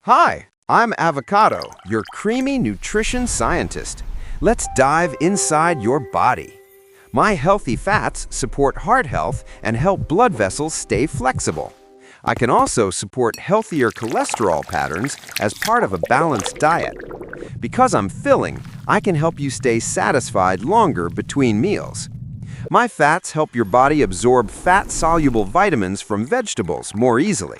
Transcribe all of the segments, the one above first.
Hi, I'm Avocado, your creamy nutrition scientist. Let's dive inside your body. My healthy fats support heart health and help blood vessels stay flexible. I can also support healthier cholesterol patterns as part of a balanced diet. Because I'm filling, I can help you stay satisfied longer between meals. My fats help your body absorb fat-soluble vitamins from vegetables more easily.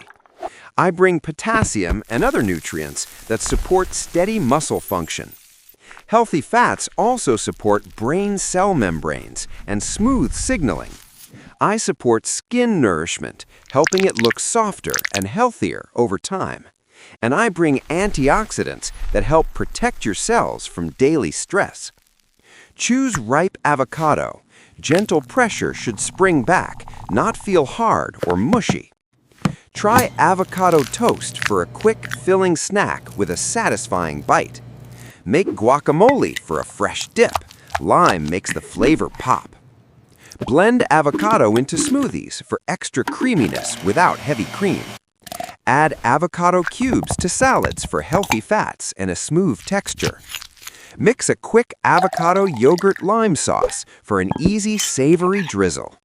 I bring potassium and other nutrients that support steady muscle function. Healthy fats also support brain cell membranes and smooth signaling. I support skin nourishment, helping it look softer and healthier over time. And I bring antioxidants that help protect your cells from daily stress. Choose ripe avocado. Gentle pressure should spring back, not feel hard or mushy. Try avocado toast for a quick, filling snack with a satisfying bite. Make guacamole for a fresh dip. Lime makes the flavor pop. Blend avocado into smoothies for extra creaminess without heavy cream. Add avocado cubes to salads for healthy fats and a smooth texture. Mix a quick avocado yogurt lime sauce for an easy, savory drizzle.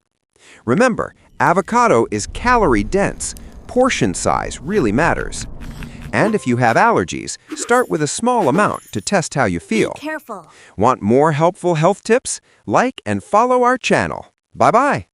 Remember, avocado is calorie-dense. Portion size really matters. And if you have allergies, start with a small amount to test how you feel. Be careful. Want more helpful health tips? Like and follow our channel. Bye-bye.